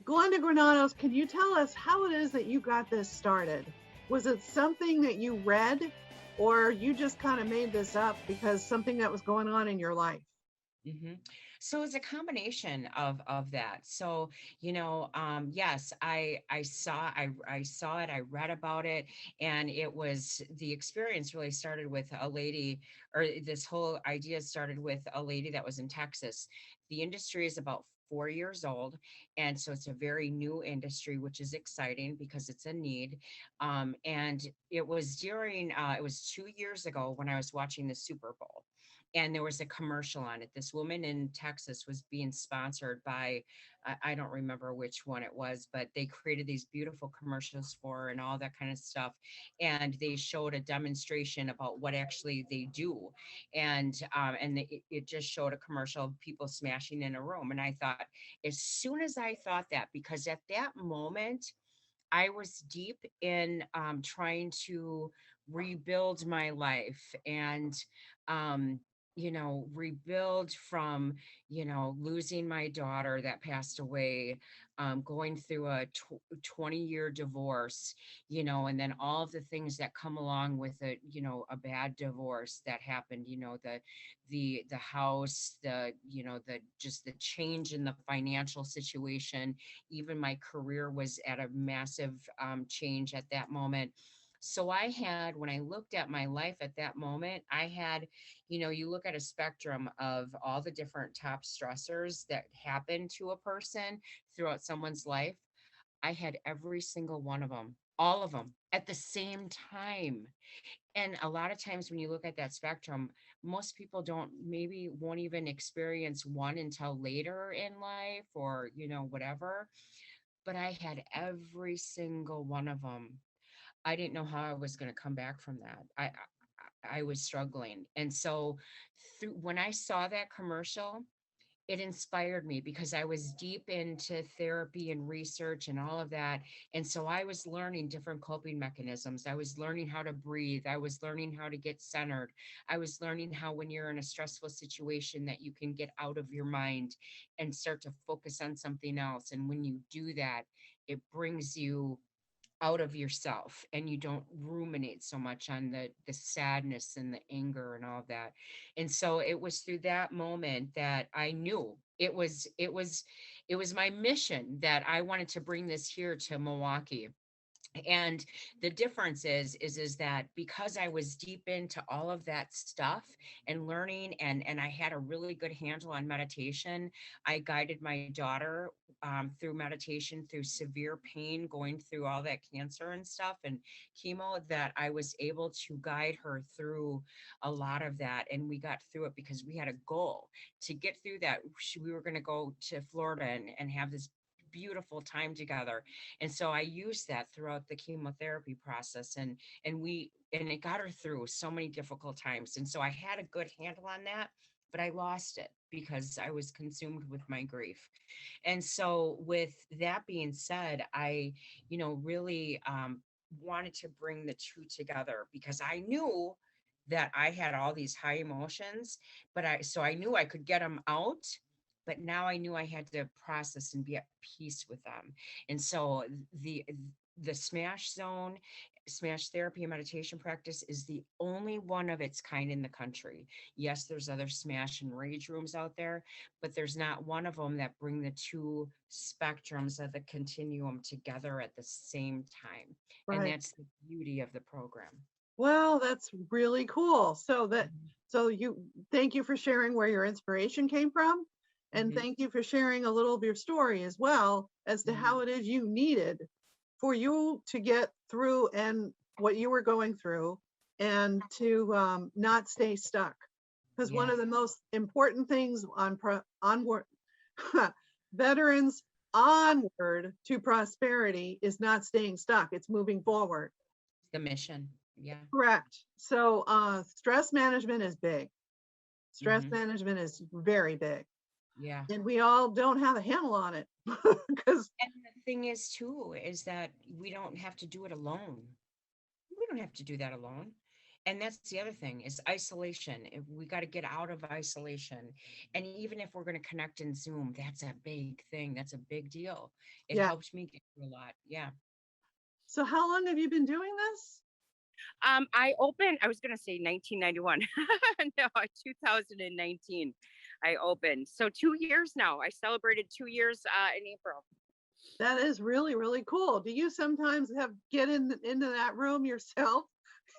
Glenda Granados, can you tell us how it is that you got this started? Was it something that you read, or you just kind of made this up because something that was going on in your life? hmm So it's a combination of that. So yes, I saw it, I read about it, and it was the experience really started with a lady, or this whole idea started with a lady that was in Texas. The industry is about 4 years old, and so it's a very new industry, which is exciting because it's a need. And it was 2 years ago when I was watching the Super Bowl, and there was a commercial on it. This woman in Texas was being sponsored by, I don't remember which one it was, but they created these beautiful commercials for her and all that kind of stuff. And they showed a demonstration about what actually they do, and it just showed a commercial of people smashing in a room. And I thought, as soon as I thought that, because at that moment I was deep in trying to rebuild my life and, um, rebuild from, losing my daughter that passed away, going through a 20-year divorce, and then all of the things that come along with a bad divorce that happened, the house, the just the change in the financial situation. Even my career was at a massive change at that moment. So I had, when I looked at my life at that moment, I had, you look at a spectrum of all the different top stressors that happen to a person throughout someone's life. I had every single one of them, all of them at the same time. And a lot of times when you look at that spectrum, most people don't, maybe won't even experience one until later in life, or whatever. But I had every single one of them. I didn't know how I was going to come back from that. I was struggling. And so when I saw that commercial, it inspired me because I was deep into therapy and research and all of that. And so I was learning different coping mechanisms. I was learning how to breathe. I was learning how to get centered. I was learning how, when you're in a stressful situation, that you can get out of your mind and start to focus on something else. And when you do that, it brings you out of yourself, and you don't ruminate so much on the sadness and the anger and all of that. And so it was through that moment that I knew it was my mission, that I wanted to bring this here to Milwaukee. And the difference is that because I was deep into all of that stuff and learning, and I had a really good handle on meditation. I guided my daughter through meditation, through severe pain, going through all that cancer and stuff and chemo, that I was able to guide her through a lot of that. And we got through it because we had a goal to get through that. We were going to go to Florida and have this beautiful time together. And so I used that throughout the chemotherapy process, and it got her through so many difficult times. And so I had a good handle on that, but I lost it because I was consumed with my grief. And so with that being said, I, really wanted to bring the two together, because I knew that I had all these high emotions, so I knew I could get them out, but now I knew I had to process and be at peace with them. And so the the smash therapy and meditation practice is the only one of its kind in the country. Yes, there's other smash and rage rooms out there, but there's not one of them that bring the two spectrums of the continuum together at the same time. And Right. that's the beauty of the program. Well, that's really cool. Mhm. So you thank you for sharing where your inspiration came from, and Mhm. thank you for sharing a little of your story as well as to Mhm. how it is you needed for you to get through and what you were going through, and to not stay stuck. Because one Yeah. of the most important things onward veterans onward to prosperity is not staying stuck. It's moving forward. The mission. Yeah. Correct. So stress management is big. Stress Mhm. management is very big. Yeah. And we all don't have a handle on it because And the thing is too, is that we don't have to do it alone. We don't have to do that alone. And that's the other thing is isolation. We got to get out of isolation. And even if we're going to connect in Zoom, that's a big thing. That's a big deal. It Yeah. helped me get through a lot. Yeah. So how long have you been doing this? I was going to say 1991. No, 2019. I opened. So 2 years now. I celebrated 2 years in April. That is really, really cool. Do you sometimes have get into that room yourself?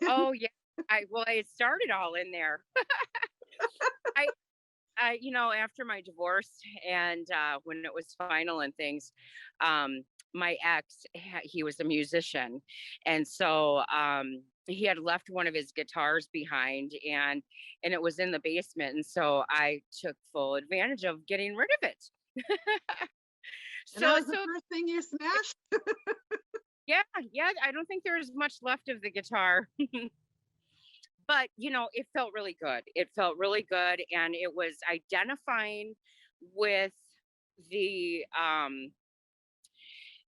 Oh yeah. I started all in there. I after my divorce and when it was final and things, my ex, he was a musician, and so he had left one of his guitars behind, and it was in the basement, and so I took full advantage of getting rid of it. And that so was the so first thing you smashed? yeah, yeah. I don't think there's much left of the guitar. But it felt really good. It felt really good, and it was identifying with the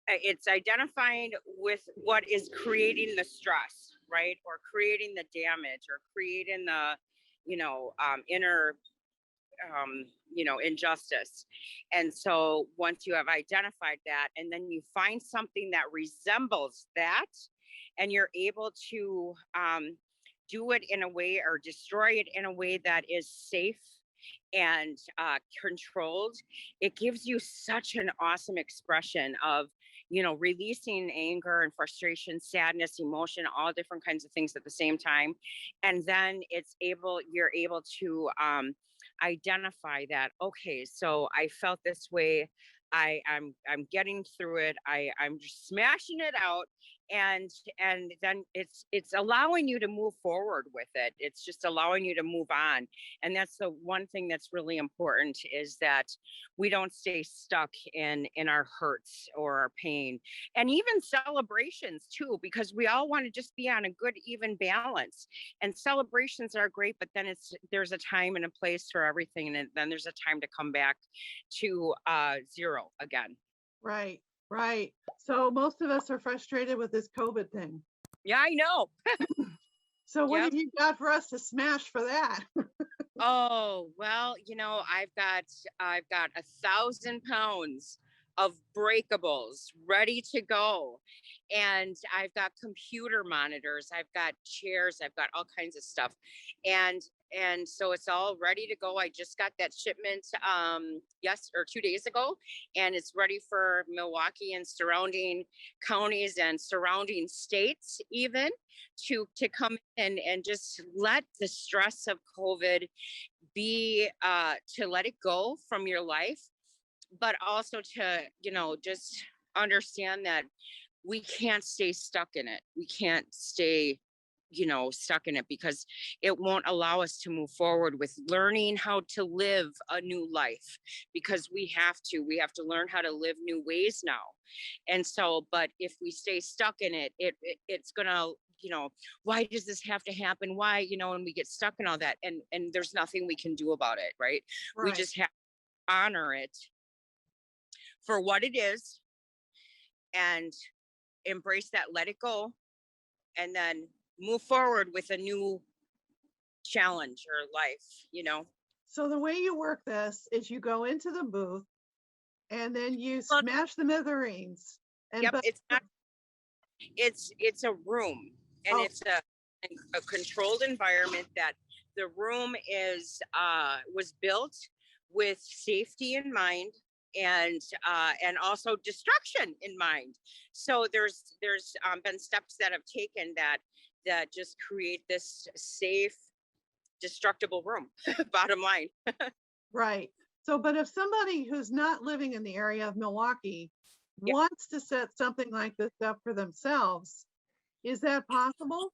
it's identifying with what is creating the stress, right, or creating the damage, or creating the inner injustice. And so once you have identified that, and then you find something that resembles that, and you're able to do it in a way, or destroy it in a way that is safe and controlled, it gives you such an awesome expression of releasing anger and frustration, sadness, emotion, all different kinds of things at the same time. And then you're able to identify that, okay, so I felt this way, I'm getting through it, I'm just smashing it out, and then it's allowing you to move forward with it. It's just allowing you to move on. And that's the one thing that's really important, is that we don't stay stuck in our hurts or our pain, and even celebrations too, because we all want to just be on a good even balance. And celebrations are great, but then there's a time and a place for everything, and then there's a time to come back to zero again. Right, right. So most of us are frustrated with this COVID thing. Yeah, I know. So what Yep. have you got for us to smash for that? Oh, well, I've got 1,000 pounds of breakables ready to go. And I've got computer monitors, I've got chairs, I've got all kinds of stuff. And so it's all ready to go. I just got that shipment 2 days ago, and it's ready for Milwaukee and surrounding counties and surrounding states, even to come in and just let the stress of COVID be to let it go from your life, but also to just understand that we can't stay stuck in it. We can't stay stuck in it, because it won't allow us to move forward with learning how to live a new life, because we have to learn how to live new ways now. And so, but if we stay stuck in it, it's gonna, why does this have to happen, why, and we get stuck in all that, and there's nothing we can do about it, right? We Right. just have to honor it for what it is, and embrace that, let it go, and then move forward with a new challenge or life. So the way you work this is you go into the booth and then you Well, smash the mithereens. And yep, but it's a room, and oh, it's a controlled environment, that the room was built with safety in mind, and also destruction in mind. So there's been steps that have taken that just create this safe, destructible room. Bottom line. right. So but if somebody who's not living in the area of Milwaukee Yeah. wants to set something like this up for themselves, is that possible?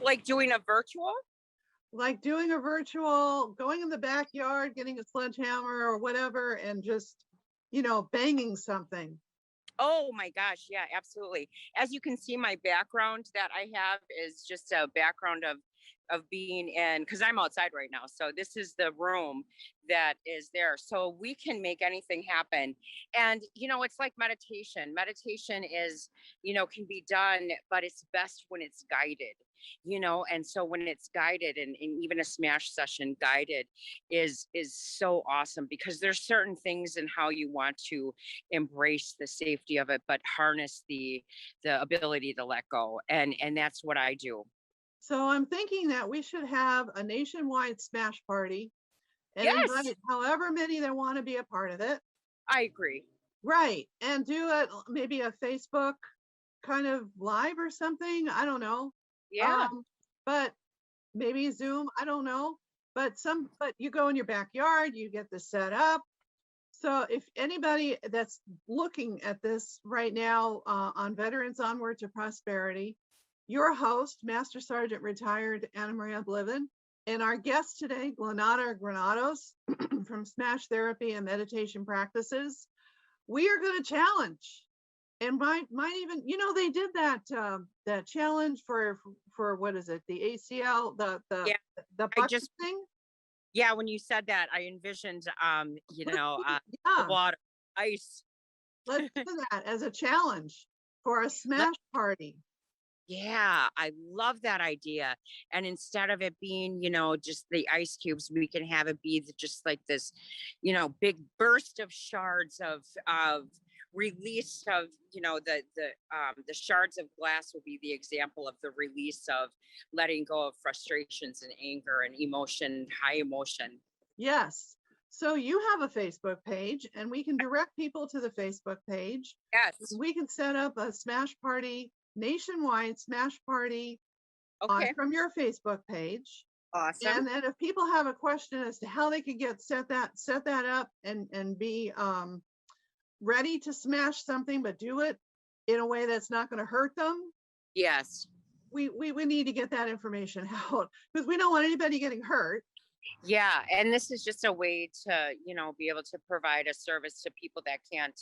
Like doing a virtual. Like doing a virtual, going in the backyard, getting a sledgehammer or whatever, and just, banging something. Oh my gosh, yeah, absolutely. As you can see, my background that I have is just a background of being in, because I'm outside right now. So this is the room that is there. So we can make anything happen. And, it's like meditation. Meditation is, can be done, but it's best when it's guided, and so when it's guided, and even a smash session guided is so awesome, because there's certain things in how you want to embrace the safety of it, but harness the ability to let go. And that's what I do. So I'm thinking that we should have a nationwide smash party and Yes, invite however many that want to be a part of it. I agree. Right. And do it maybe a Facebook kind of live or something. I don't know. Yeah. But maybe Zoom, I don't know. But you go in your backyard, you get this set up. So if anybody that's looking at this right now on Veterans Onward to Prosperity, your host, Master Sergeant Retired AnnaMaria Bliven, and our guest today, Granados from Smash Therapy and Meditation Practices, we are going to challenge. And might even, they did that challenge for what is it? The ACL, the bucket thing. Yeah, when you said that, I envisioned, the water, ice. Let's do that as a challenge for a smash party. Yeah, I love that idea. And instead of it being, just the ice cubes, we can have it be just like this, big burst of shards of release of, the shards of glass will be the example of the release of letting go of frustrations and anger and emotion, high emotion. Yes. So you have a Facebook page, and we can direct people to the Facebook page. Yes. We can set up a smash party, nationwide smash party from your Facebook page. Awesome. And then if people have a question as to how they could set that up and be ready to smash something, but do it in a way that's not going to hurt them. Yes. We need to get that information out, because we don't want anybody getting hurt. Yeah. And this is just a way to, be able to provide a service to people that can't,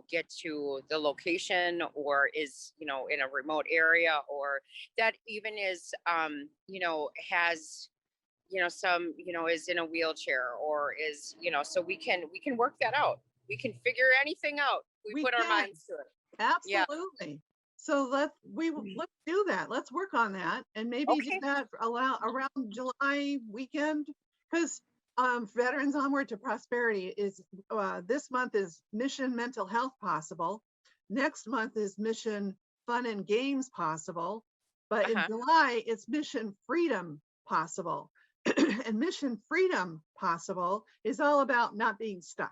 get to the location, or is, in a remote area, or that even is, has, some, is in a wheelchair, or is, so we can work that out. We can figure anything out. We put our minds to it. Absolutely. Yeah. So let's do that. Let's work on that, and maybe do that around July weekend, because Veterans Onward to Prosperity is this month is Mission Mental Health Possible. Next month is Mission Fun and Games Possible, but in July it's Mission Freedom Possible. And Mission Freedom Possible is all about not being stuck.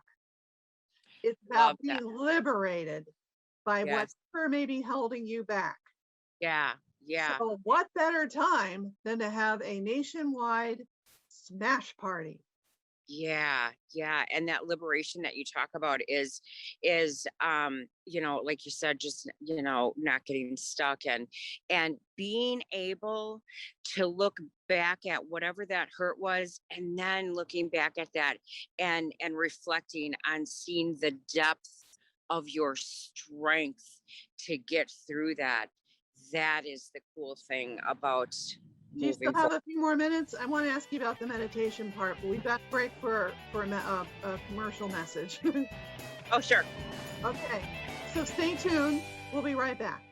It's about being liberated by whatever may be holding you back. Yeah. Yeah. So what better time than to have a nationwide smash party? Yeah. Yeah. And that liberation that you talk about is, like you said, just, not getting stuck, and being able to look back at whatever that hurt was, and then looking back at that and reflecting on seeing the depth of your strength to get through that. That is the cool thing about. Do you still have a few more minutes? I want to ask you about the meditation part, but we've got to break for a commercial message. Oh, sure. Okay, so stay tuned. We'll be right back.